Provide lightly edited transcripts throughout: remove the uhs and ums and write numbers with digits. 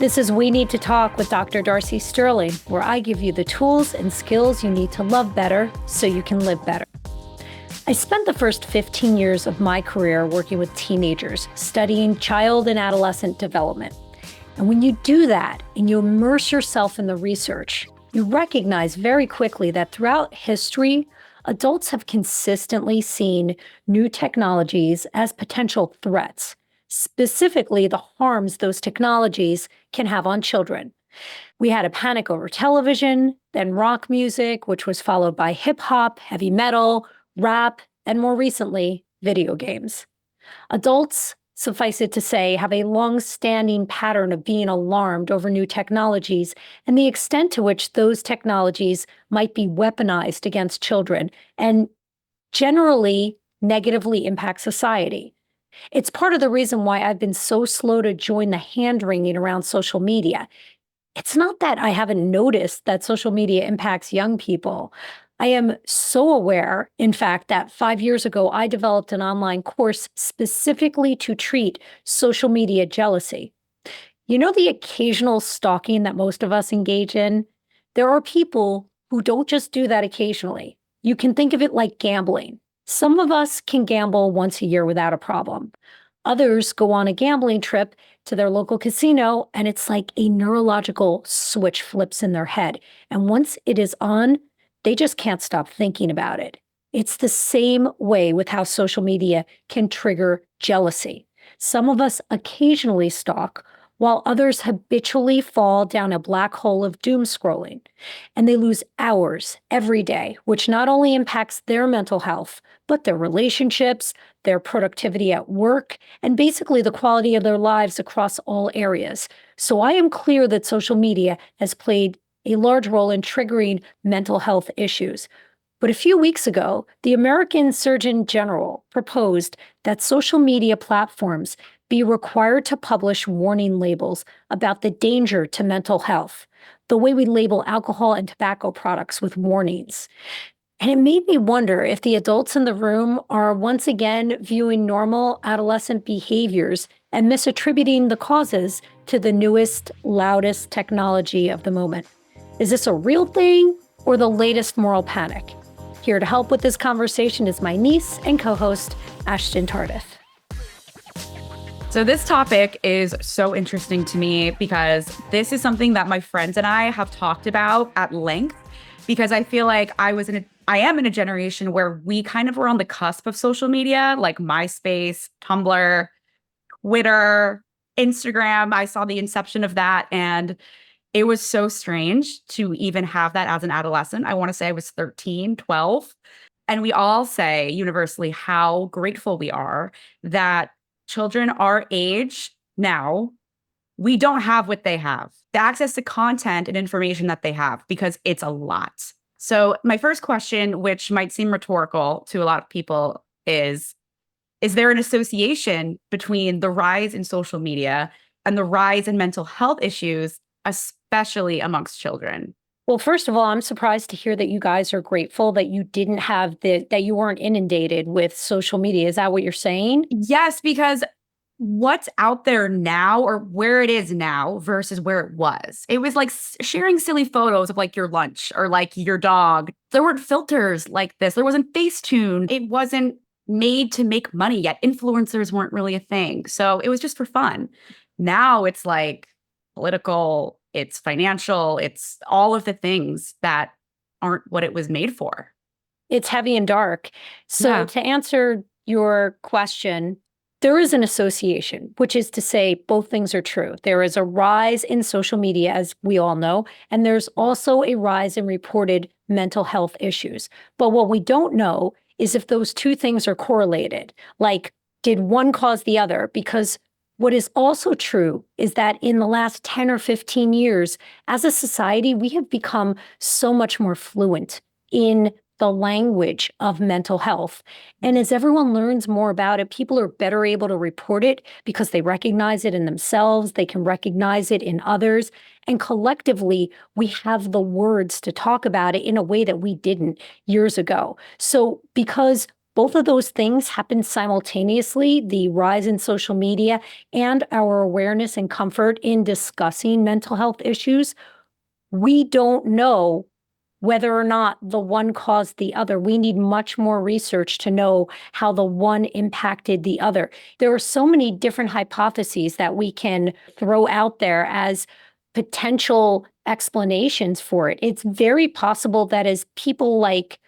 This is We Need to Talk with Dr. Darcy Sterling, where I give you the tools and skills you need to love better so you can live better. I spent the first 15 years of my career working with teenagers, studying child and adolescent development. And when you do that and you immerse yourself in the research, you recognize very quickly that throughout history, adults have consistently seen new technologies as potential threats, specifically the harms those technologies can have on children. We had a panic over television, then rock music, which was followed by hip hop, heavy metal, rap, and more recently, video games. Adults, suffice it to say, have a long-standing pattern of being alarmed over new technologies and the extent to which those technologies might be weaponized against children and generally negatively impact society. It's part of the reason why I've been so slow to join the hand-wringing around social media. It's not that I haven't noticed that social media impacts young people. I am so aware, in fact, that 5 years ago, I developed an online course specifically to treat social media jealousy. You know, the occasional stalking that most of us engage in? There are people who don't just do that occasionally. You can think of it like gambling. Some of us can gamble once a year without a problem. Others go on a gambling trip to their local casino, and it's like a neurological switch flips in their head. And once it is on, they just can't stop thinking about it. It's the same way with how social media can trigger jealousy. Some of us occasionally stalk, while others habitually fall down a black hole of doom scrolling. And they lose hours every day, which not only impacts their mental health, but their relationships, their productivity at work, and basically the quality of their lives across all areas. So I am clear that social media has played a large role in triggering mental health issues. But a few weeks ago, the American Surgeon General proposed that social media platforms be required to publish warning labels about the danger to mental health, the way we label alcohol and tobacco products with warnings. And it made me wonder if the adults in the room are once again viewing normal adolescent behaviors and misattributing the causes to the newest, loudest technology of the moment. Is this a real thing or the latest moral panic? Here to help with this conversation is my niece and co-host, Ashton Tardif. So this topic is so interesting to me because this is something that my friends and I have talked about at length, because I feel like I am in a generation where we kind of were on the cusp of social media, like MySpace, Tumblr, Twitter, Instagram. I saw the inception of that, and it was so strange to even have that as an adolescent. I want to say I was 13, 12. And we all say universally how grateful we are that children our age now, we don't have what they have, the access to content and information that they have, because it's a lot. So my first question, which might seem rhetorical to a lot of people, is there an association between the rise in social media and the rise in mental health issues, especially amongst children? Well, first of all, I'm surprised to hear that you guys are grateful that you didn't have that you weren't inundated with social media. Is that what you're saying? Yes, because what's out there now, or where it is now versus where it was. It was like sharing silly photos of like your lunch or like your dog. There weren't filters like this. There wasn't Facetune. It wasn't made to make money yet. Influencers weren't really a thing. So it was just for fun. Now it's like political, it's financial, it's all of the things that aren't what it was made for. It's heavy and dark. So to answer your question, there is an association, which is to say both things are true. There is a rise in social media, as we all know, and there's also a rise in reported mental health issues. But what we don't know is if those two things are correlated, like did one cause the other? Because what is also true is that in the last 10 or 15 years, as a society, we have become so much more fluent in the language of mental health. And as everyone learns more about it, people are better able to report it because they recognize it in themselves, they can recognize it in others. And collectively, we have the words to talk about it in a way that we didn't years ago. So because Both of those things happen simultaneously, the rise in social media and our awareness and comfort in discussing mental health issues. We don't know whether or not the one caused the other. We need much more research to know how the one impacted the other. There are so many different hypotheses that we can throw out there as potential explanations for it. It's very possible that as people like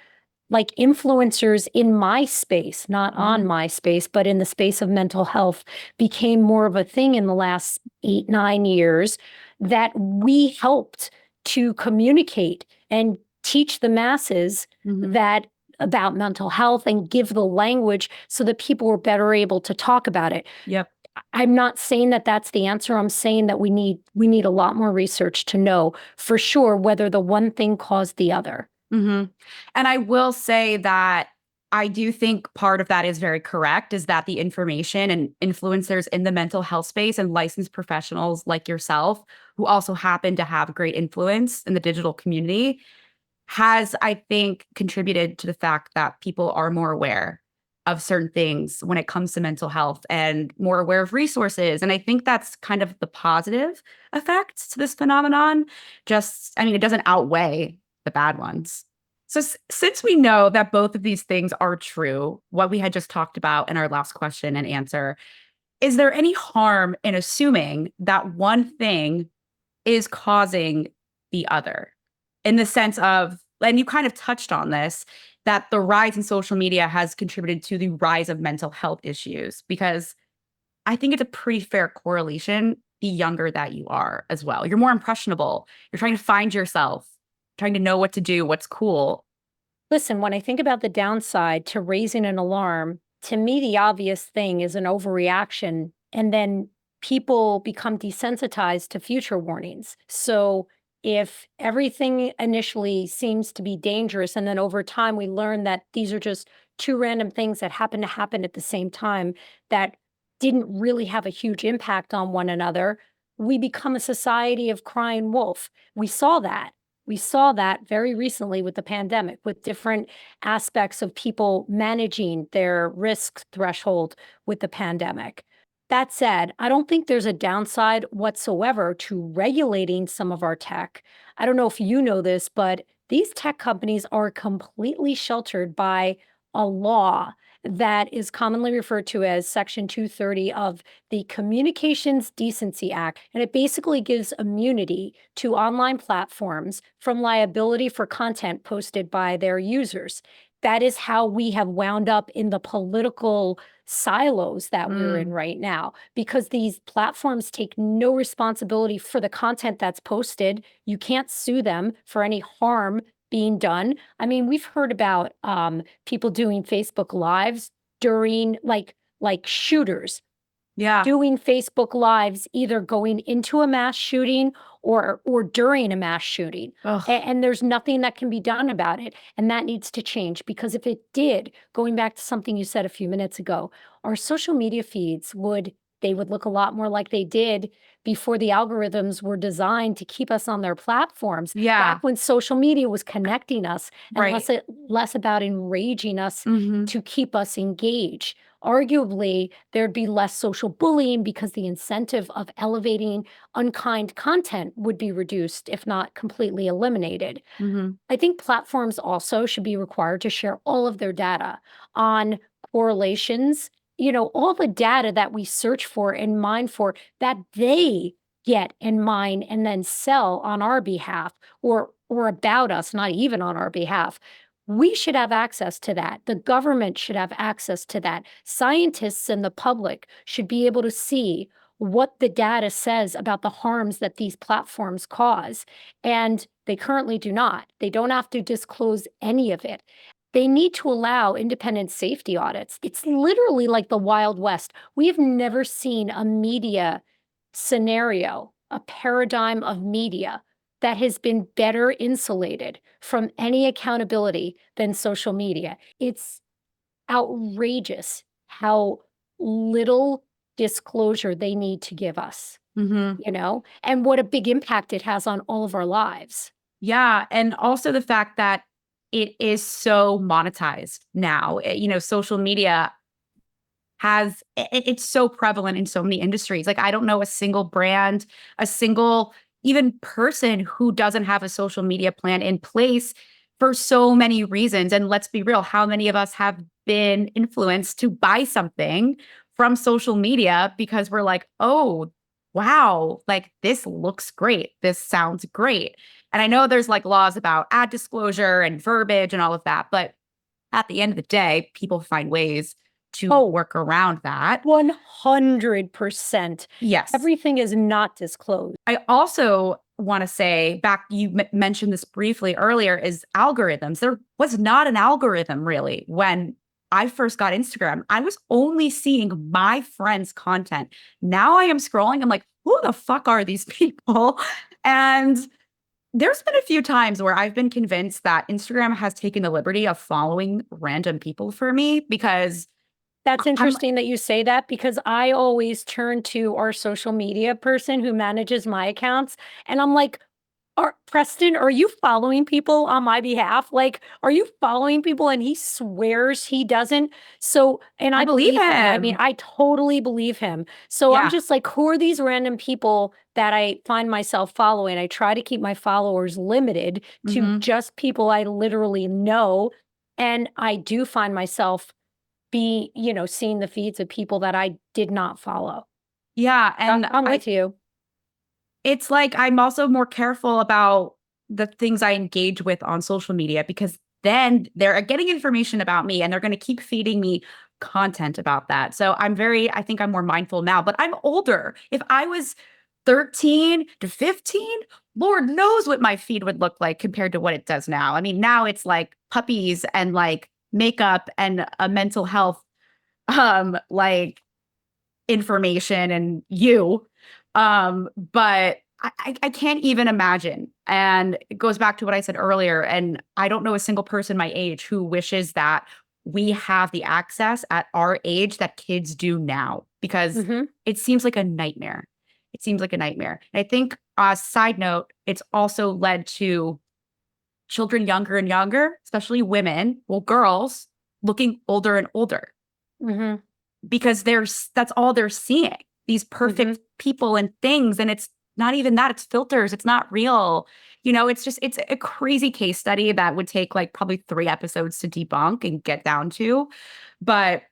influencers in my space, not on my space, but in the space of mental health, became more of a thing in the last 8, 9 years, that we helped to communicate and teach the masses that about mental health and give the language so that people were better able to talk about it. Yep. I'm not saying that that's the answer. I'm saying that we need a lot more research to know for sure whether the one thing caused the other. And I will say that I do think part of that is very correct, is that the information and influencers in the mental health space and licensed professionals like yourself, who also happen to have great influence in the digital community, has, I think, contributed to the fact that people are more aware of certain things when it comes to mental health and more aware of resources. And I think that's kind of the positive effect to this phenomenon. Just, I mean, it doesn't outweigh the bad ones. So since we know that both of these things are true, what we had just talked about in our last question and answer, is there any harm in assuming that one thing is causing the other? In the sense of, and you kind of touched on this, that the rise in social media has contributed to the rise of mental health issues, because I think it's a pretty fair correlation the younger that you are as well. You're more impressionable. You're trying to find yourself, trying to know what to do, what's cool. Listen, when I think about the downside to raising an alarm, to me, the obvious thing is an overreaction. And then people become desensitized to future warnings. So if everything initially seems to be dangerous, and then over time we learn that these are just two random things that happen to happen at the same time that didn't really have a huge impact on one another, we become a society of crying wolf. We saw that. We saw that very recently with the pandemic, with different aspects of people managing their risk threshold with the pandemic. That said, I don't think there's a downside whatsoever to regulating some of our tech. I don't know if you know this, but these tech companies are completely sheltered by a law that is commonly referred to as Section 230 of the Communications Decency Act. And it basically gives immunity to online platforms from liability for content posted by their users. That is how we have wound up in the political silos that we're in right now, because these platforms take no responsibility for the content that's posted. You can't sue them for any harm being done. I mean, we've heard about people doing Facebook Lives during like shooters doing Facebook Lives, either going into a mass shooting or during a mass shooting. And there's nothing that can be done about it. And that needs to change, because if it did, going back to something you said a few minutes ago, our social media feeds would look a lot more like they did before the algorithms were designed to keep us on their platforms. Back when social media was connecting us and less about enraging us to keep us engaged. Arguably, there'd be less social bullying because the incentive of elevating unkind content would be reduced, if not completely eliminated. I think platforms also should be required to share all of their data on correlations, all the data that we search for and mine for, that they get and mine and then sell on our behalf, or about us, not even on our behalf. We should have access to that. The government should have access to that. Scientists and the public should be able to see what the data says about the harms that these platforms cause. And they currently do not. They don't have to disclose any of it. They need to allow independent safety audits. It's literally like the Wild West. We have never seen a media scenario, a paradigm of media that has been better insulated from any accountability than social media. It's outrageous how little disclosure they need to give us, and what a big impact it has on all of our lives. Yeah. And also the fact that it is so monetized now. Social media it's so prevalent in so many industries. Like I don't know a single brand, a single even person who doesn't have a social media plan in place for so many reasons. And let's be real, how many of us have been influenced to buy something from social media because we're like, oh, wow, like this looks great. This sounds great. And I know there's like laws about ad disclosure and verbiage and all of that, but at the end of the day, people find ways to work around that. 100%. Yes. Everything is not disclosed. I also want to say back, you mentioned this briefly earlier, is algorithms. There was not an algorithm really when I first got Instagram. I was only seeing my friends' content. Now I am scrolling. I'm like, who the fuck are these people? And there's been a few times where I've been convinced that Instagram has taken the liberty of following random people for me because that's interesting that you say that, because I always turn to our social media person who manages my accounts. And I'm like, Preston, are you following people on my behalf? Like, are you following people? And he swears he doesn't. So, and I believe him. I mean, I totally believe him. So I'm just like, who are these random people that I find myself following? I try to keep my followers limited to just people I literally know. And I do find myself seeing the feeds of people that I did not follow. Yeah. And I'm with you. It's like I'm also more careful about the things I engage with on social media because then they're getting information about me and they're going to keep feeding me content about that. So I think I'm more mindful now, but I'm older. If I was 13 to 15, Lord knows what my feed would look like compared to what it does now. I mean, now it's like puppies and like makeup and a mental health like information and but I can't even imagine. And it goes back to what I said earlier. And I don't know a single person my age who wishes that we have the access at our age that kids do now, because it seems like a nightmare. It seems like a nightmare. And I think, side note, it's also led to children younger and younger, especially women, well, girls, looking older and older because that's all they're seeing, these perfect people and things. And it's not even that, it's filters. It's not real. It's a crazy case study that would take like probably 3 episodes to debunk and get down to. But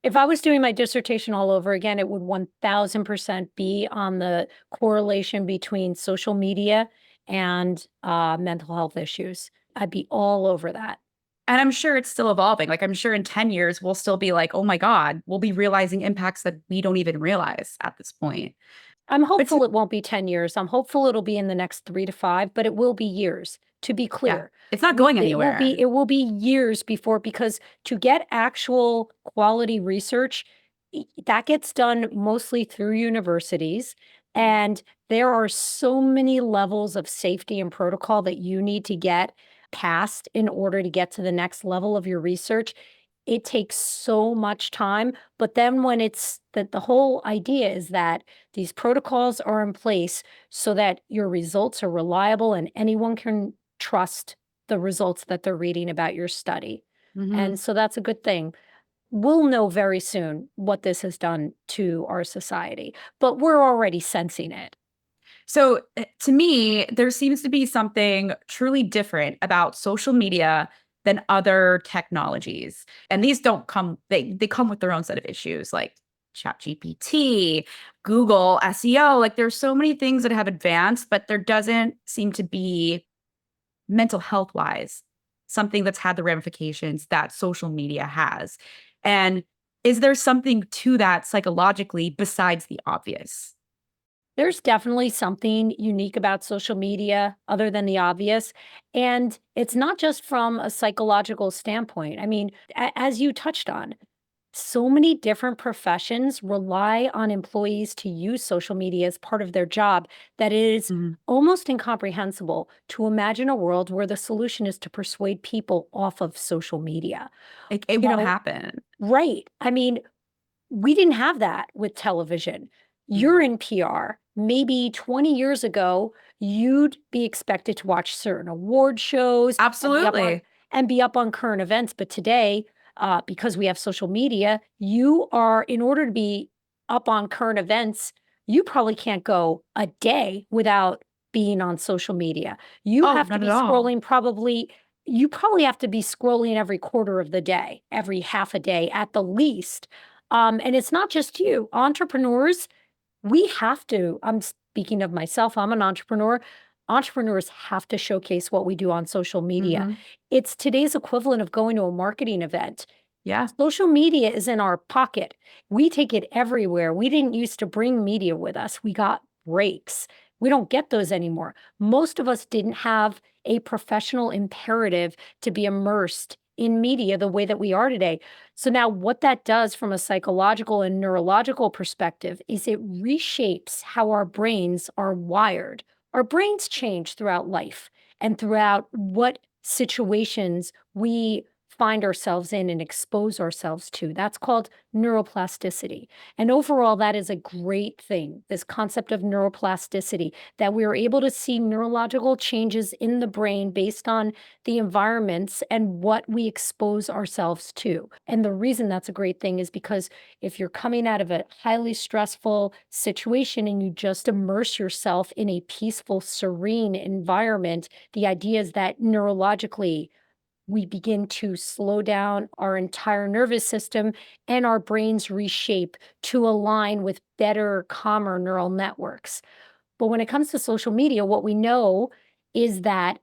if I was doing my dissertation all over again, it would 1000% be on the correlation between social media and mental health issues. I'd be all over that. And I'm sure it's still evolving. Like, I'm sure in 10 years, we'll still be like, oh my God, we'll be realizing impacts that we don't even realize at this point. I'm hopeful it won't be 10 years. I'm hopeful it'll be in the next 3 to 5, but it will be years, to be clear. Yeah, it's not going anywhere. It will be years before, because to get actual quality research, that gets done mostly through universities. And there are so many levels of safety and protocol that you need to get past in order to get to the next level of your research. It takes so much time. But then when it's that, the whole idea is that these protocols are in place so that your results are reliable and anyone can trust the results that they're reading about your study. And so that's a good thing. We'll know very soon what this has done to our society, but we're already sensing it. So to me, there seems to be something truly different about social media than other technologies. And these don't come, they come with their own set of issues, like ChatGPT, Google, SEO. Like there's so many things that have advanced, but there doesn't seem to be, mental health wise, something that's had the ramifications that social media has. And is there something to that psychologically besides the obvious? There's definitely something unique about social media other than the obvious. And it's not just from a psychological standpoint. I mean, as you touched on, so many different professions rely on employees to use social media as part of their job that it is almost incomprehensible to imagine a world where the solution is to persuade people off of social media. It won't happen. Right. I mean, we didn't have that with television. You're in PR. Maybe 20 years ago, you'd be expected to watch certain award shows. Absolutely. and be up on current events. But today, because we have social media, in order to be up on current events, you probably can't go a day without being on social media. You Oh, have to not be at all. you probably have to be scrolling every quarter of the day, every half a day at the least. And it's not just you. Entrepreneurs, we have to. I'm speaking of myself, I'm an entrepreneur. Entrepreneurs have to showcase what we do on social media. Hmm. It's today's equivalent of going to a marketing event. Yeah. Social media is in our pocket. We take it everywhere. We didn't used to bring media with us. We got breaks. We don't get those anymore. Most of us didn't have a professional imperative to be immersed in media the way that we are today. So now what that does from a psychological and neurological perspective is it reshapes how our brains are wired. Our brains change throughout life and throughout what situations we find ourselves in and expose ourselves to. That's called neuroplasticity. And overall, that is a great thing, this concept of neuroplasticity, that we are able to see neurological changes in the brain based on the environments and what we expose ourselves to. And the reason that's a great thing is because if you're coming out of a highly stressful situation and you just immerse yourself in a peaceful, serene environment, the idea is that neurologically, we begin to slow down our entire nervous system and our brains reshape to align with better, calmer neural networks. But when it comes to social media, what we know is that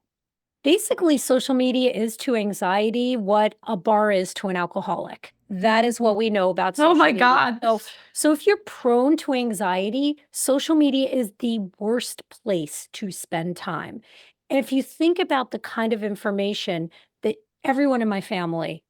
basically social media is to anxiety what a bar is to an alcoholic. That is what we know about Oh social my media. God. So if you're prone to anxiety, social media is the worst place to spend time. And if you think about the kind of information that everyone in my family,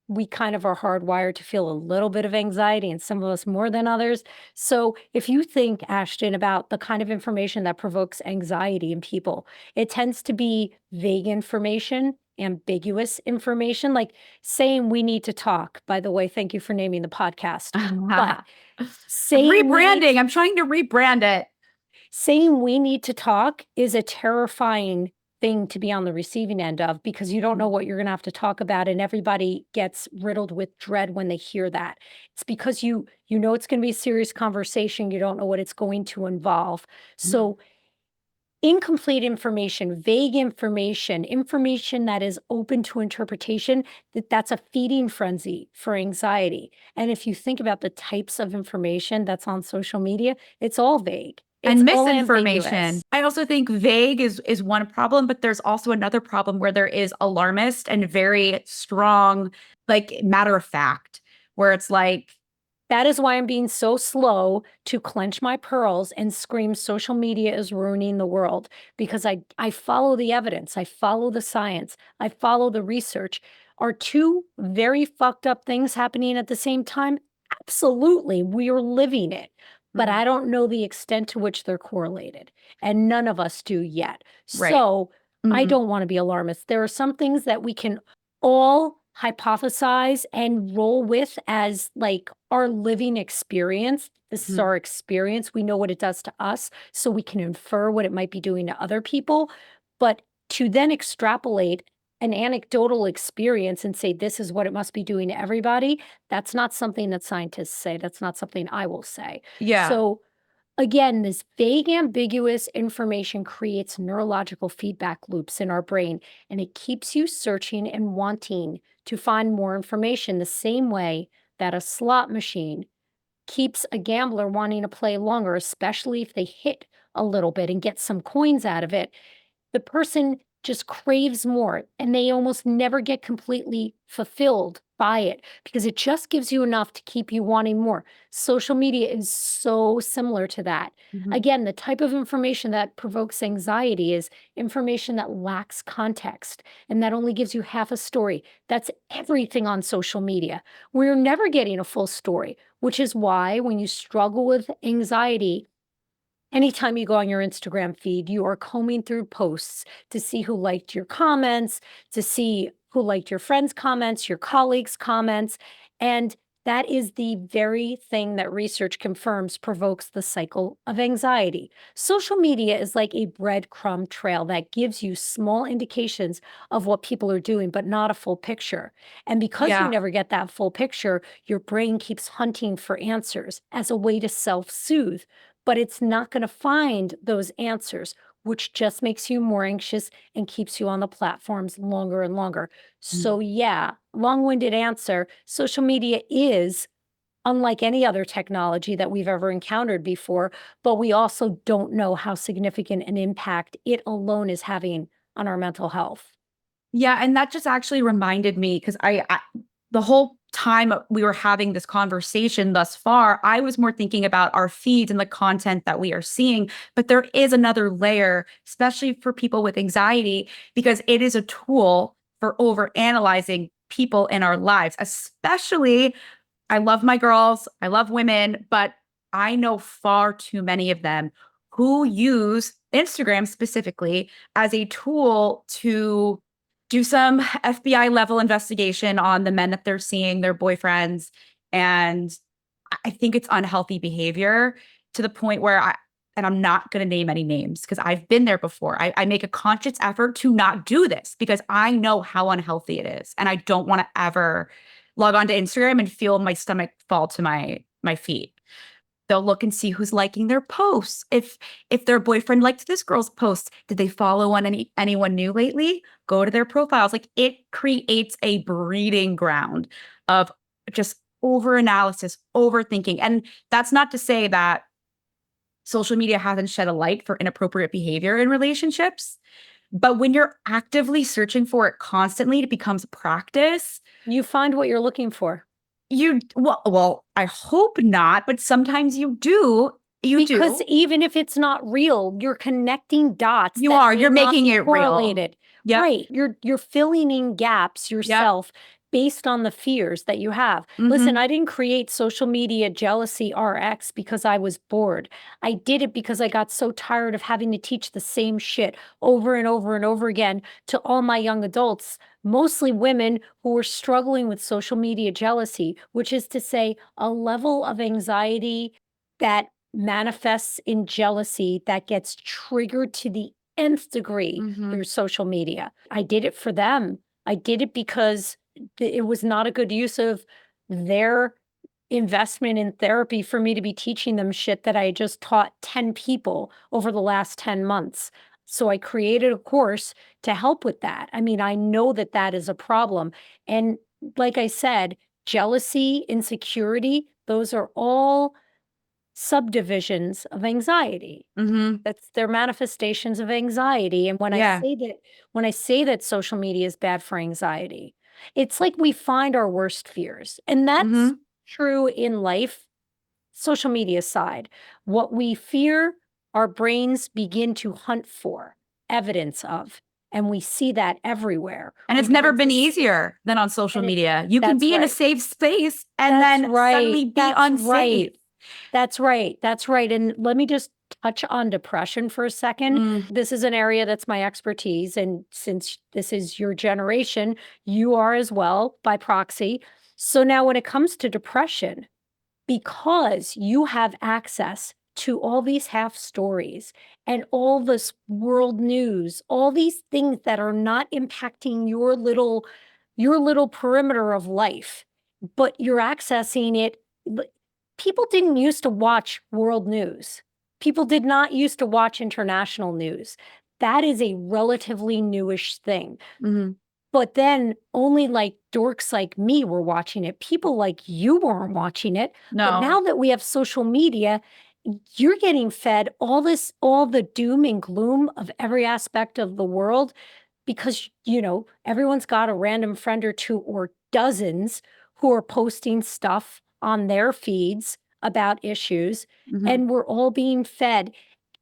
we kind of are hardwired to feel a little bit of anxiety, and some of us more than others. So if you think, Ashton, about the kind of information that provokes anxiety in people, it tends to be vague information, ambiguous information, like saying we need to talk. By the way, thank you for naming the podcast. But I'm saying we need rebranding. I'm trying to rebrand it. saying we need to talk is a terrifying thing to be on the receiving end of, because you don't know what you're going to have to talk about, and everybody gets riddled with dread when they hear that. It's because you know it's going to be a serious conversation, you don't know what it's going to involve. So incomplete information, vague information, information that is open to interpretation, that's a feeding frenzy for anxiety. And if you think about the types of information that's on social media, it's all vague. It's And all misinformation. ambiguous. I also think vague is one problem, but there's also another problem where there is alarmist and very strong, like matter of fact, where it's like, That is why I'm being so slow to clench my pearls and scream social media is ruining the world, because I follow the evidence, I follow the science, I follow the research. Are two very fucked up things happening at the same time? Absolutely. We are living it. But I don't know the extent to which they're correlated, and none of us do yet. right. So I Mhm. don't want to be alarmist. There are some things that we can all hypothesize and roll with as like our living experience. This is Mhm. our experience. We know what it does to us, so we can infer what it might be doing to other people. But to then extrapolate an anecdotal experience and say this is what it must be doing to everybody, that's not something that scientists say. That's not something I will say. Yeah. So again, this vague, ambiguous information creates neurological feedback loops in our brain, and it keeps you searching and wanting to find more information, the same way that a slot machine keeps a gambler wanting to play longer, especially if they hit a little bit and get some coins out of it. The person just craves more, and they almost never get completely fulfilled by it because it just gives you enough to keep you wanting more. Social media is so similar to that. Mhm. Again, the type of information that provokes anxiety is information that lacks context and that only gives you half a story. That's everything on social media. We're never getting a full story, which is why when you struggle with anxiety, anytime you go on your Instagram feed, you are combing through posts to see who liked your comments, to see who liked your friends' comments, your colleagues' comments. And That is the very thing that research confirms provokes the cycle of anxiety. Social media is like a breadcrumb trail that gives you small indications of what people are doing, but not a full picture. And because you Yeah. never get that full picture, your brain keeps hunting for answers as a way to self soothe, but it's not going to find those answers, which just makes you more anxious and keeps you on the platforms longer and longer. So, yeah, long winded answer, social media is unlike any other technology that we've ever encountered before, but we also don't know how significant an impact it alone is having on our mental health. Yeah, and that just actually reminded me because I the whole time we were having this conversation thus far, I was more thinking about our feeds and the content that we are seeing. But there is another layer, especially for people with anxiety, because it is a tool for over analyzing people in our lives, especially I love my girls, I love women, but I know far too many of them who use Instagram specifically as a tool to do some FBI level investigation on the men that they're seeing, their boyfriends. And I think it's unhealthy behavior to the point where and I'm not going to name any names because I've been there before. I make a conscious effort to not do this because I know how unhealthy it is. And I don't want to ever log on to Instagram and feel my stomach fall to my feet. They'll look and see who's liking their posts. If their boyfriend liked this girl's post, did they follow on anyone new lately? Go to their profiles. Like it creates a breeding ground of just over analysis, overthinking. And that's not to say that social media hasn't shed a light for inappropriate behavior in relationships. But when you're actively searching for it constantly, it becomes practice. You find what you're looking for. Well, I hope not, but sometimes you do. Because even if it's not real, you're connecting dots. You're making it correlated. real. Yep. Right. You're filling in gaps yourself based on the fears that you have. Listen, I didn't create social media jealousy RX because I was bored. I did it because I got so tired of having to teach the same shit over and over and over again to all my young adults, mostly women who were struggling with social media jealousy, which is to say a level of anxiety that manifests in jealousy that gets triggered to the nth degree through social media. I did it for them. I did it because it was not a good use of their investment in therapy for me to be teaching them shit that I had just taught 10 people over the last 10 months. So I created a course to help with that. I mean, I know that that is a problem. And like I said, jealousy, insecurity, those are all subdivisions of anxiety. That's their manifestations of anxiety. And when I say that social media is bad for anxiety, it's like we find our worst fears. And that's true in life, social media side. What we fear, our brains begin to hunt for evidence of. And we see that everywhere. And it's never been easier than on social media. You can be in a safe space and then suddenly be unsafe. That's right. That's right. And let me just touch on depression for a second. This is an area that's my expertise. And since this is your generation, you are as well by proxy. So now when it comes to depression, because you have access to all these half stories and all this world news, all these things that are not impacting your little perimeter of life, but you're accessing it. People didn't used to watch world news. People did not used to watch international news. That is a relatively newish thing. But then only like dorks like me were watching it. People like you weren't watching it. No. But now that we have social media, you're getting fed all the doom and gloom of every aspect of the world because, everyone's got a random friend or two or dozens who are posting stuff on their feeds about issues, and we're all being fed.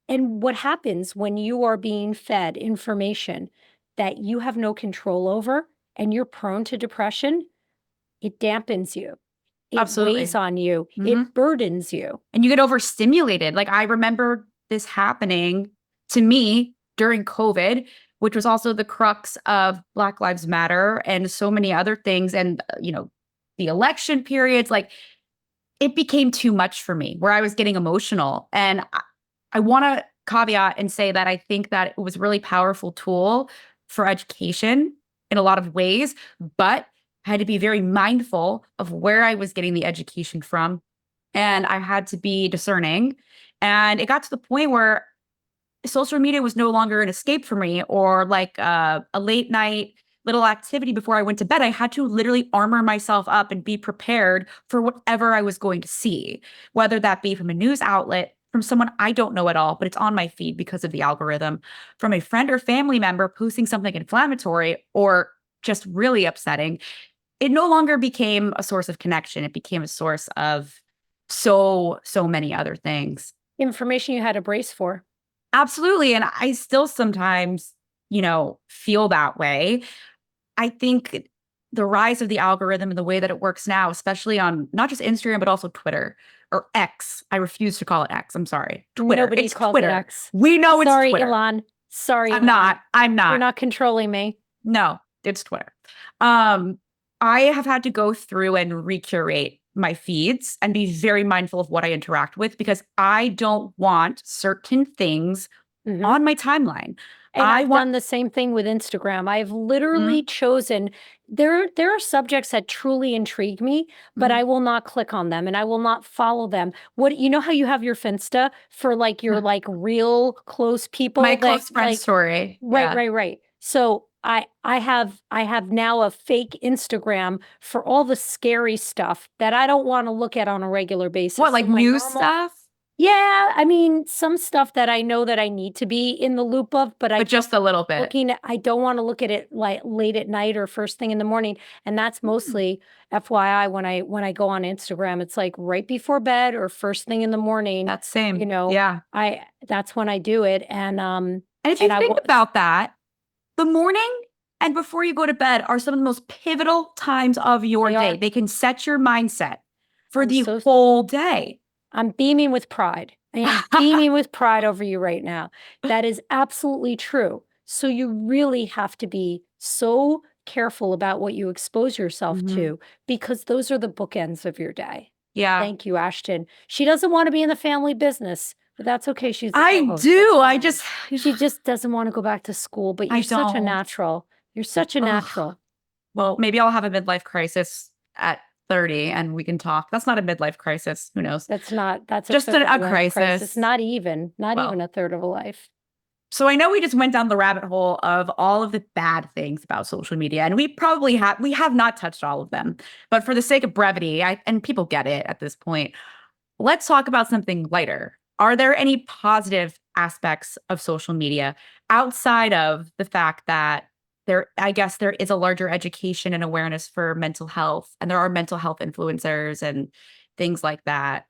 And what happens when you are being fed information that you have no control over and you're prone to depression? It dampens you. It weighs on you. It burdens you. And you get overstimulated. Like I remember this happening to me during COVID, which was also the crux of Black Lives Matter and so many other things. And, the election periods, like it became too much for me where I was getting emotional. And I want to caveat and say that I think that it was a really powerful tool for education in a lot of ways, but I had to be very mindful of where I was getting the education from. And I had to be discerning. And it got to the point where social media was no longer an escape for me or like a late night little activity before I went to bed. I had to literally armor myself up and be prepared for whatever I was going to see, whether that be from a news outlet, from someone I don't know at all, but it's on my feed because of the algorithm, from a friend or family member posting something inflammatory or just really upsetting. It no longer became a source of connection. It became a source of so many other things. Information you had to brace for. Absolutely. And I still sometimes, feel that way. I think the rise of the algorithm and the way that it works now, especially on not just Instagram, but also Twitter or X. I refuse to call it X. I'm sorry. Twitter. Nobody it's calls Twitter. it X. We know it's Sorry, Twitter. Elon. Sorry, I'm not. You're not controlling me. No, it's Twitter. I have had to go through and recurate my feeds and be very mindful of what I interact with because I don't want certain things on my timeline. And I've done the same thing with Instagram. I've literally chosen, there are subjects that truly intrigue me, but I will not click on them and I will not follow them. You know how you have your Finsta for like your like real close people? My close friend story. Right. So I have now a fake Instagram for all the scary stuff that I don't want to look at on a regular basis. What, like news stuff? Yeah, I mean, some stuff that I know that I need to be in the loop of, but just a little bit. I don't want to look at it like late at night or first thing in the morning. And that's mostly FYI when I go on Instagram, it's like right before bed or first thing in the morning. That's same. Yeah. That's when I do it. And if you think about that, the morning and before you go to bed are some of the most pivotal times of your day. They can set your mindset for the whole day. I'm beaming with pride. I am beaming with pride over you right now. That is absolutely true. So you really have to be so careful about what you expose yourself to because those are the bookends of your day. Yeah. Thank you, Ashton. She doesn't want to be in the family business, but that's okay. She just doesn't want to go back to school, but you're such a natural. You're such a natural. Well, maybe I'll have a midlife crisis at 30 and we can talk. That's not a midlife crisis. Who knows? That's just a crisis. It's not even a third of a life. So I know we just went down the rabbit hole of all of the bad things about social media, and we have not touched all of them. But for the sake of brevity, and people get it at this point, let's talk about something lighter. Are there any positive aspects of social media outside of the fact that I guess there is a larger education and awareness for mental health, and there are mental health influencers and things like that?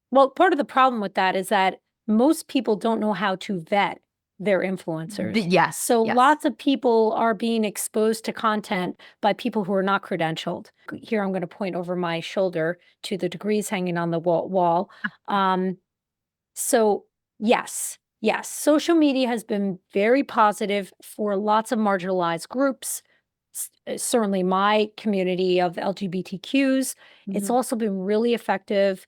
Well, part of the problem with that is that most people don't know how to vet their influencers. Yes. So lots of people are being exposed to content by people who are not credentialed. Here, I'm going to point over my shoulder to the degrees hanging on the wall. So yes, social media has been very positive for lots of marginalized groups. Certainly my community of LGBTQs. It's also been really effective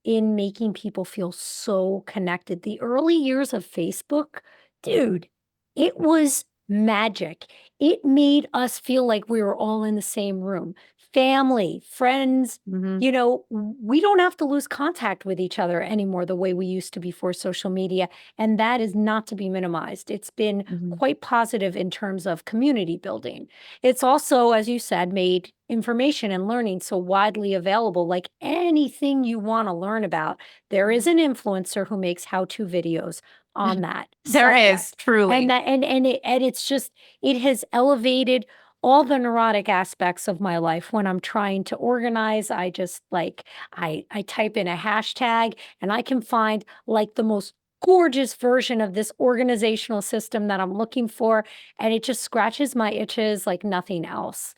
in making people feel so connected. The early years of Facebook, dude, it was magic. It made us feel like we were all in the same room. Family, friends, we don't have to lose contact with each other anymore the way we used to before social media. And that is not to be minimized. It's been quite positive in terms of community building. It's also, as you said, made information and learning so widely available. Like anything you want to learn about, there is an influencer who makes how-to videos on that. There is, truly. And it's just, it has elevated all the neurotic aspects of my life. When I'm trying to organize, I just I type in a hashtag and I can find like the most gorgeous version of this organizational system that I'm looking for. And it just scratches my itches like nothing else.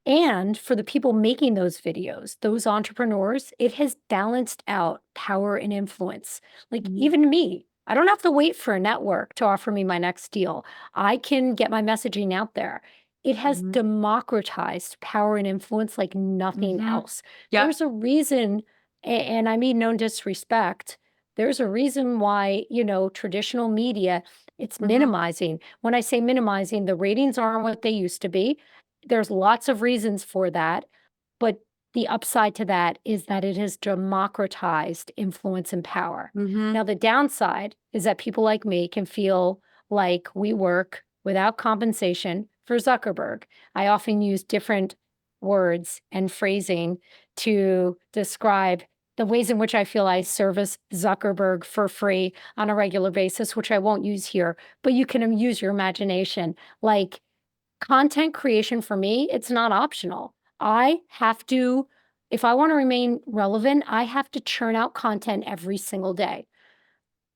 And for the people making those videos, those entrepreneurs, it has balanced out power and influence. Like even me, I don't have to wait for a network to offer me my next deal. I can get my messaging out there. It has Mhm. democratized power and influence like nothing Mhm. else. Yep. There's a reason, and I mean no disrespect, there's a reason why, traditional media, it's Mhm. minimizing. When I say minimizing, the ratings aren't what they used to be. There's lots of reasons for that, but the upside to that is that it has democratized influence and power. Mhm. Now, the downside is that people like me can feel like we work without compensation for Zuckerberg. I often use different words and phrasing to describe the ways in which I feel I service Zuckerberg for free on a regular basis, which I won't use here, but you can use your imagination. Like, content creation for me, it's not optional. I have to, if I want to remain relevant, I have to churn out content every single day.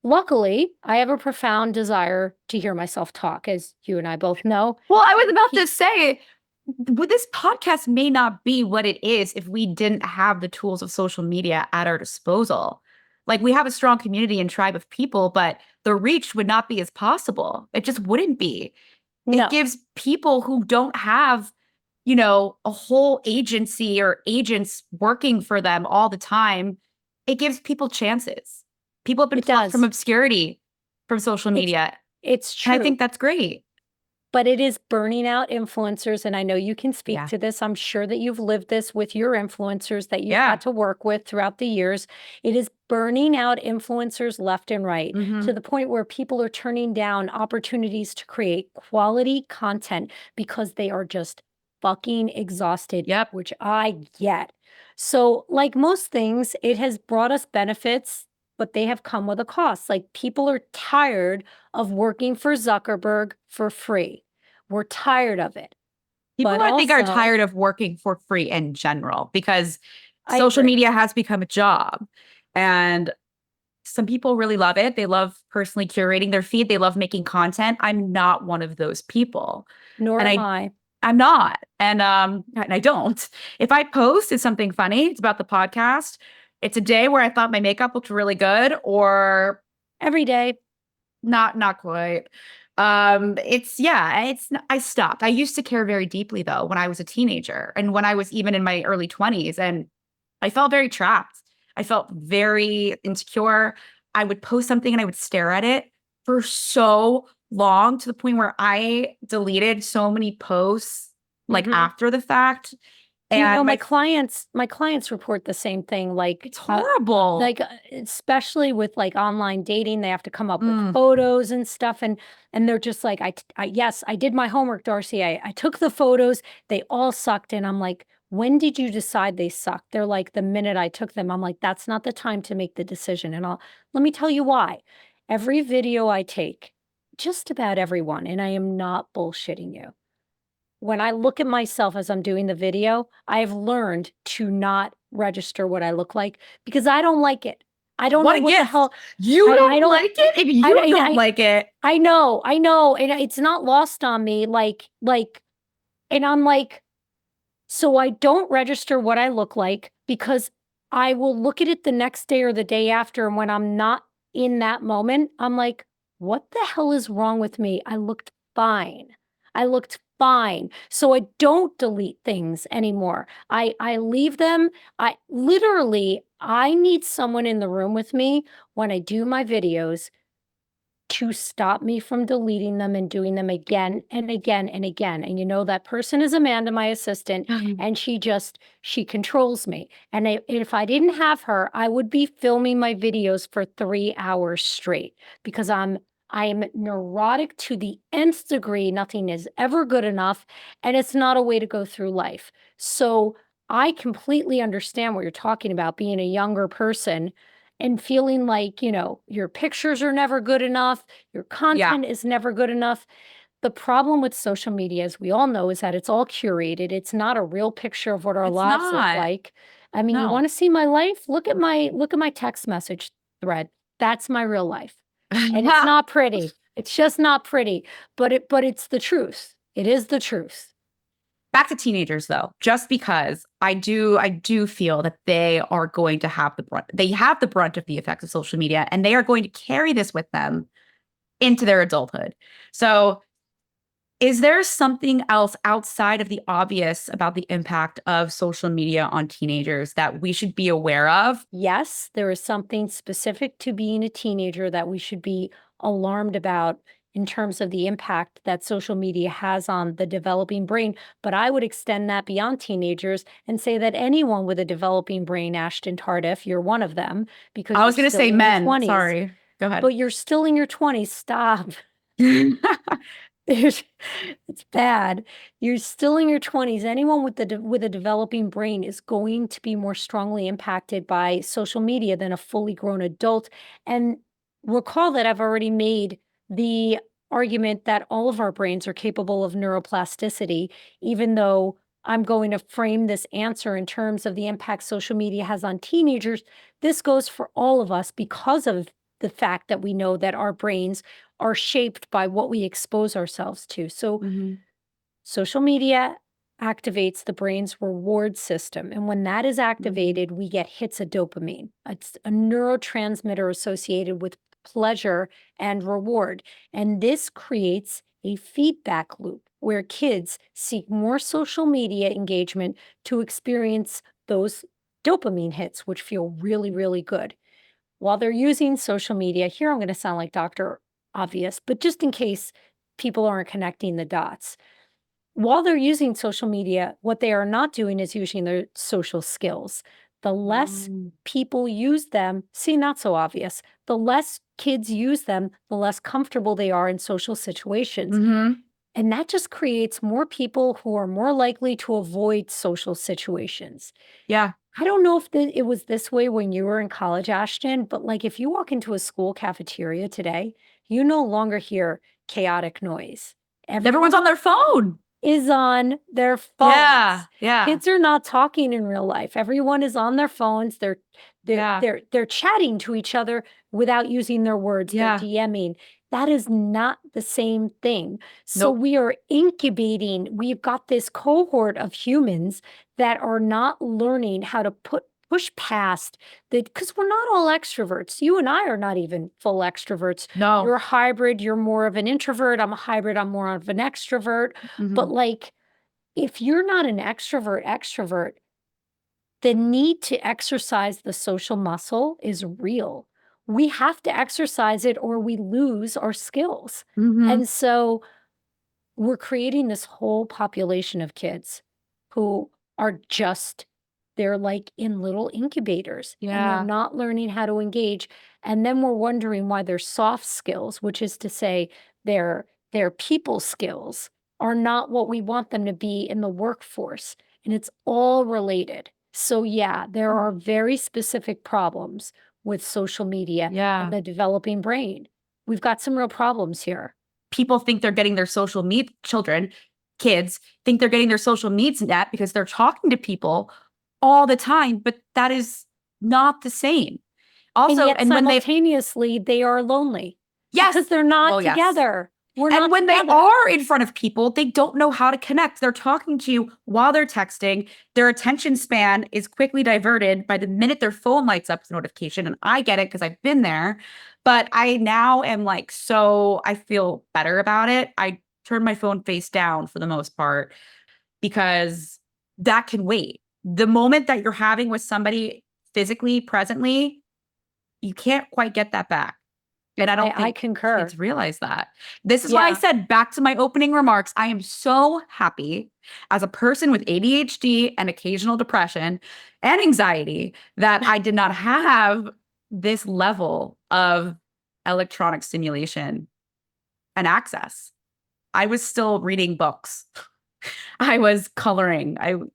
Luckily, I have a profound desire to hear myself talk, as you and I both know. Well, I was about to say, this podcast may not be what it is if we didn't have the tools of social media at our disposal. Like, we have a strong community and tribe of people, but the reach would not be as possible. It just wouldn't be. It No, gives people who don't have, a whole agency or agents working for them all the time, it gives people chances. People have been it plucked from does. obscurity from social It's media. it's And I true. think that's great. But it is burning out influencers, and I know you can speak Yeah. to this. I'm sure that you've lived this with your influencers that you've Yeah. had to work with throughout the years. It is burning out influencers left and right to Hmm. the point where people are turning down opportunities to create quality content because they are just fucking exhausted, Yep. which I get. So, like most things, it has brought us benefits, but they have come with a cost. Like, people are tired of working for Zuckerberg for free. We're tired of it. People, But I think, are also, tired of working for free in general because I social agree. media has become a job. And some people really love it. They love personally curating their feed. They love making content. I'm not one of those people. Nor And am I. I'm not. And I don't. If I post it's something funny, it's about the podcast. It's a day where I thought my makeup looked really good or Every day. not quite. I stopped. I used to care very deeply though when I was a teenager and when I was even in my early 20s, and I felt very trapped. I felt very insecure. I would post something and I would stare at it for so long to the point where I deleted so many posts like Mhm. after the fact. You know, And my clients report the same thing, it's horrible. especially with like online dating, they have to come up with Mm. photos and stuff, and they're just like, yes, I did my homework, Darcy. I took the photos. They all sucked, and I'm like, when did you decide they sucked? They're like, the minute I took them. I'm like, that's not the time to make the decision. And let me tell you why. Every video I take, just about everyone, and I am not bullshitting you, when I look at myself as I'm doing the video, I've learned to not register what I look like because I don't like it. I don't What know a what the gift. hell. You I don't don't. like it? If I, you don't I like it, I know, and it's not lost on me. And I'm like, so I don't register what I look like because I will look at it the next day or the day after, and when I'm not in that moment, I'm like, what the hell is wrong with me? I looked fine. I looked fine. So I don't delete things anymore. I leave them. I need someone in the room with me when I do my videos to stop me from deleting them and doing them again and again and again. And that person is Amanda, my assistant, and she controls me. And if I didn't have her, I would be filming my videos for 3 hours straight because I'm neurotic to the nth degree. Nothing is ever good enough, and it's not a way to go through life. So I completely understand what you're talking about, being a younger person and feeling like, your pictures are never good enough, your yeah, content is never good enough. The problem with social media, as we all know, is that it's all curated. It's not a real picture of what our it's lives look not. like. I mean, you want No. to see my life? Look at my text message thread. That's my real life. And it's not pretty. It's just not pretty, but it's the truth. It is the truth. Back to teenagers though, just because I do feel that they are going to have the brunt. They have the brunt of the effects of social media and they are going to carry this with them into their adulthood. So Is there something else outside of the obvious about the impact of social media on teenagers that we should be aware of? Yes, there is something specific to being a teenager that we should be alarmed about in terms of the impact that social media has on the developing brain. But I would extend that beyond teenagers and say that anyone with a developing brain, Ashton Tardif, you're one of them because I you're was going to still say in your men. 20s. Sorry. Go ahead. But you're still in your 20s. Stop. There's it's bad. You're still in your 20s. Anyone with with a developing brain is going to be more strongly impacted by social media than a fully grown adult. And recall that I've already made the argument that all of our brains are capable of neuroplasticity, even though I'm going to frame this answer in terms of the impact social media has on teenagers. This goes for all of us because of the fact that we know that our brains are shaped by what we expose ourselves to. So, Mhm. social media activates the brain's reward system. And when that is Mhm. activated, we get hits of dopamine. It's a neurotransmitter associated with pleasure and reward. And this creates a feedback loop where kids seek more social media engagement to experience those dopamine hits, which feel really, really good. While they're using social media, here I'm going to sound like Dr. Obvious, but just in case people aren't connecting the dots. While they're using social media, what they are not doing is using their social skills. The less Mm. people use them, see, not so obvious, the less kids use them, the less comfortable they are in social situations. Mhm. And that just creates more people who are more likely to avoid social situations. Yeah. I don't know if it was this way when you were in college, Ashton, but like if you walk into a school cafeteria today, you no longer hear chaotic noise. Everyone's Everyone on their phone. is on their Yeah. phones. Yeah. Kids are not talking in real life. Everyone is on their phones. They're Yeah. they're they're chatting to each other without using their words. They're Yeah. DMing. That is not the same thing. So Nope. we are incubating. We've got this cohort of humans that are not learning how to push past that because we're not all extroverts. You and I are not even full extroverts. No. You're a hybrid. You're more of an introvert. I'm a hybrid. I'm more of an extrovert. But Mhm. like, if you're not an extrovert, the need to exercise the social muscle is real. We have to exercise it or we lose our skills. Mhm. And so we're creating this whole population of kids who are just they're like in little incubators and they're Yeah. not learning how to engage, and then we're wondering why their soft skills, which is to say their people skills, are not what we want them to be in the workforce, and it's all related. So yeah, there are very specific problems with social media and Yeah. the developing brain. We've got some real problems here. People think they're getting their social need children, kids think they're getting their social needs met because they're talking to people all the time, but that is not the same. And Also, yet and when they simultaneously, they are lonely because yes, they're not well, yes. together. We're And not when they together. are in front of people, they don't know how to connect. They're talking to you while they're texting. Their attention span is quickly diverted by the minute their phone lights up with a notification. And I get it because I've been there. But I now am like, so I feel better about it. I turn my phone face down for the most part because that can wait. The moment that you're having with somebody physically, presently, you can't quite get that back. And I don't I think concur. kids realize that. This is why I Yeah. said back to my opening remarks, I am so happy as a person with ADHD and occasional depression and anxiety that I did not have this level of electronic stimulation and access. I was still reading books. I was coloring. I was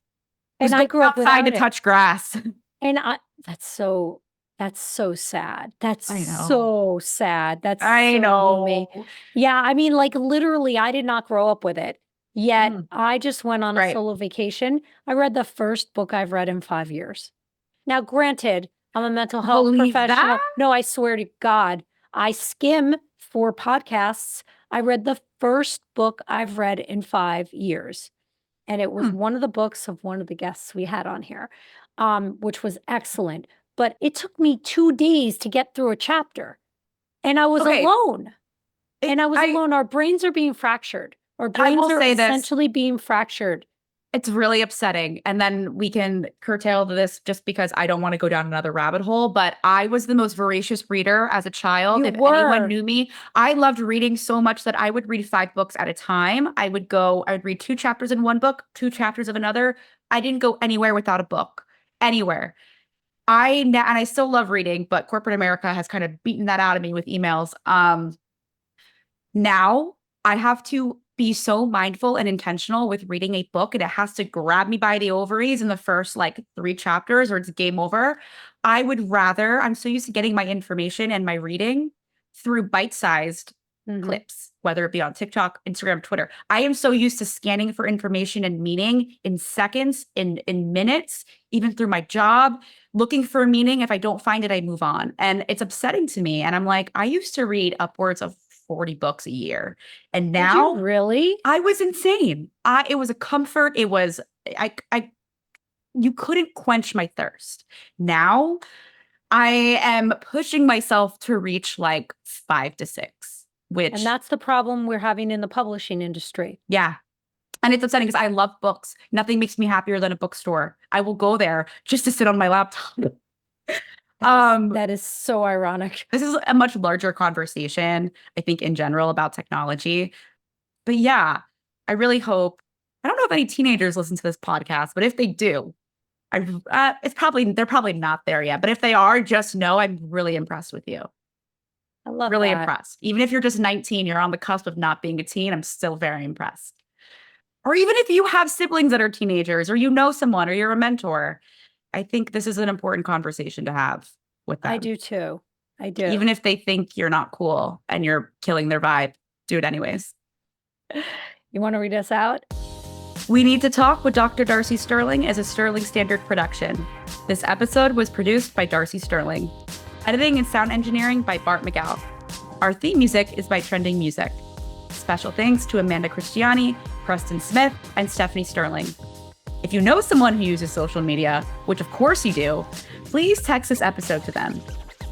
And I going grew up outside to without it. touch grass. And that's so sad. That's I know. so sad. That's I so gloomy. know. Yeah, I mean, like literally, I did not grow up with it. Yet Mm, I just went on a right. solo vacation. I read the first book I've read in 5 years. Now, granted, I'm a mental health Believe that? professional. No, I swear to God, I skim for podcasts. I read the first book I've read in 5 years. And it was Hmm. one of the books of one of the guests we had on here, which was excellent. But it took me 2 days to get through a chapter. And I was Okay. alone. And I was I alone. Our brains are being fractured. Our I brains will are say this. essentially being fractured. It's really upsetting. And then we can curtail this just because I don't want to go down another rabbit hole. But I was the most voracious reader as a child. You If were. anyone knew me, I loved reading so much that I would read 5 books at a time. I would read 2 chapters in one book, 2 chapters of another. I didn't go anywhere without a book, anywhere. And I still love reading, but corporate America has kind of beaten that out of me with emails. Now I have to be so mindful and intentional with reading a book, and it has to grab me by the ovaries in the first like 3 chapters or it's game over. I'm so used to getting my information and my reading through bite-sized clips, whether it be on TikTok, Instagram, Twitter. I am so used to scanning for information and meaning in seconds, in minutes, even through my job, looking for meaning. If I don't find it, I move on. And it's upsetting to me. And I'm like, I used to read upwards of 40 books a year. And now really? I was insane. It was a comfort. It was, you couldn't quench my thirst. Now I am pushing myself to reach like 5 to 6, And that's the problem we're having in the publishing industry. Yeah. And it's upsetting because I love books. Nothing makes me happier than a bookstore. I will go there just to sit on my laptop. That is so ironic. This is a much larger conversation, I think, in general about technology. But yeah, I really hope, I don't know if any teenagers listen to this podcast, but if they do, they're probably not there yet. But if they are, just know I'm really impressed with you. I love really that. Impressed. Even if you're just 19, you're on the cusp of not being a teen, I'm still very impressed. Or even if you have siblings that are teenagers, or you know someone, or you're a mentor, I think this is an important conversation to have with them. I do too. I do. Even if they think you're not cool and you're killing their vibe, do it anyways. You want to read us out? We Need to Talk with Dr. Darcy Sterling is a Sterling Standard production. This episode was produced by Darcy Sterling. Editing and sound engineering by Bart Migal. Our theme music is by Trending Music. Special thanks to Amanda Cristiani, Preston Smith, and Stephanie Sterling. If you know someone who uses social media, which of course you do, please text this episode to them.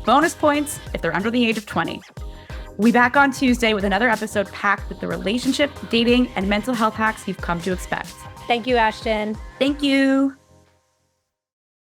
Bonus points if they're under the age of 20. We'll be back on Tuesday with another episode packed with the relationship, dating, and mental health hacks you've come to expect. Thank you, Ashton. Thank you.